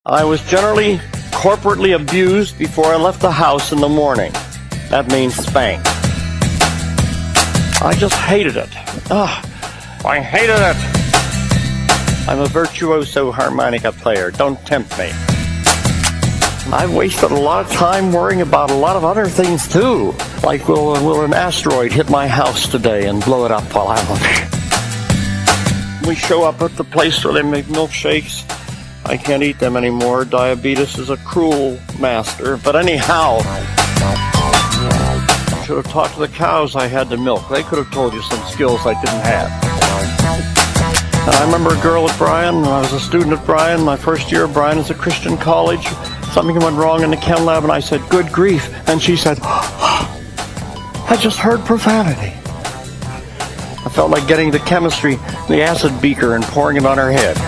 I was generally corporately abused before I left the house in the morning. That means spanked. I just hated it. I hated it. I'm a virtuoso harmonica player. Don't tempt me. I've wasted a lot of time worrying about a lot of other things too. Like, will an asteroid hit my house today and blow it up while I'm on it? We show up at the place where they make milkshakes. I can't eat them anymore. Diabetes is a cruel master. But anyhow, I should have talked to the cows I had to milk. They could have told you some skills I didn't have. And I remember a girl at Bryan, when I was a student at Bryan, my first year at Bryan is a Christian college. Something went wrong in the chem lab, and I said, "Good grief." And she said, "I just heard profanity." I felt like getting the acid beaker and pouring it on her head.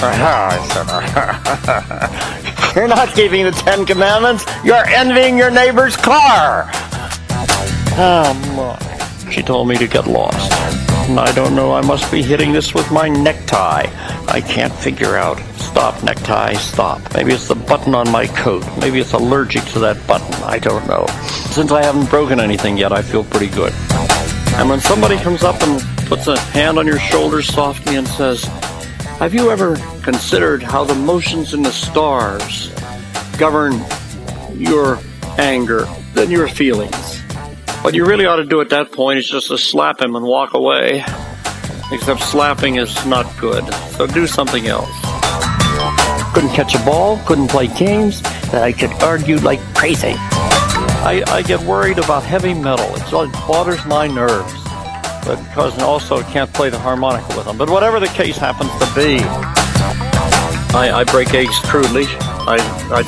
I said, "You're not keeping the 10 Commandments. You're envying your neighbor's car." Oh, my. She told me to get lost. And I don't know, I must be hitting this with my necktie. I can't figure out. Stop, necktie, stop. Maybe it's the button on my coat. Maybe it's allergic to that button. I don't know. Since I haven't broken anything yet, I feel pretty good. And when somebody comes up and puts a hand on your shoulder softly and says, "Have you ever considered how the motions in the stars govern your anger and your feelings?" What you really ought to do at that point is just to slap him and walk away. Except slapping is not good, so do something else. Couldn't catch a ball, couldn't play games, that I could argue like crazy. I get worried about heavy metal. It bothers my nerves. But because also I can't play the harmonica with them. But whatever the case happens to be, I break eggs crudely. I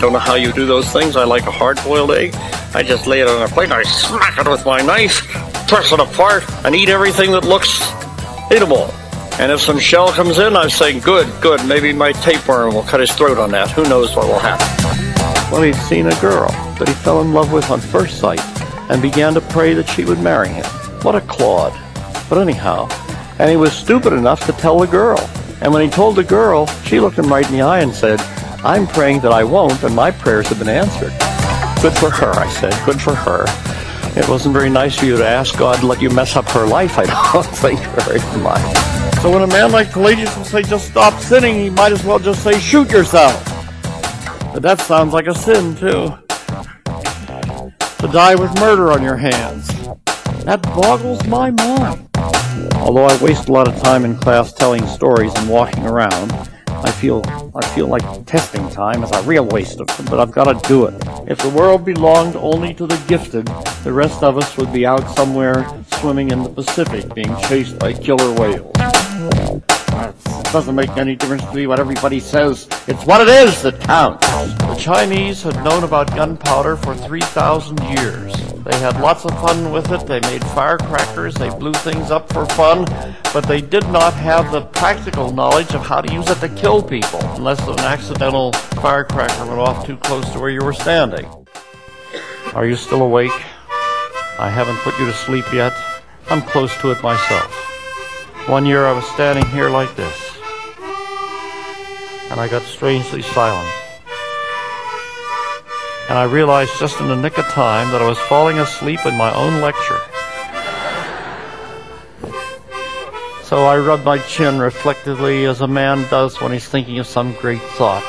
don't know how you do those things. I like a hard-boiled egg. I just lay it on a plate, and I smack it with my knife, press it apart, and eat everything that looks eatable. And if some shell comes in, I say, good, maybe my tapeworm will cut his throat on that. Who knows what will happen? Well, he'd seen a girl that he fell in love with on first sight and began to pray that she would marry him. What a clod. But anyhow, and he was stupid enough to tell the girl. And when he told the girl, she looked him right in the eye and said, "I'm praying that I won't, and my prayers have been answered." Good for her, I said. Good for her. It wasn't very nice for you to ask God to let you mess up her life, I don't think very much. So when a man like Pelagius will say, "Just stop sinning," he might as well just say, "Shoot yourself." But that sounds like a sin, too. To die with murder on your hands. That boggles my mind. Although I waste a lot of time in class telling stories and walking around, I feel like testing time is a real waste of them, but I've got to do it. If the world belonged only to the gifted, the rest of us would be out somewhere swimming in the Pacific, being chased by killer whales. It doesn't make any difference to me what everybody says. It's what it is that counts. The Chinese had known about gunpowder for 3,000 years. They had lots of fun with it. They made firecrackers. They blew things up for fun. But they did not have the practical knowledge of how to use it to kill people, unless an accidental firecracker went off too close to where you were standing. Are you still awake? I haven't put you to sleep yet. I'm close to it myself. One year I was standing here like this, and I got strangely silent. And I realized just in the nick of time that I was falling asleep in my own lecture. So I rubbed my chin reflectively as a man does when he's thinking of some great thought.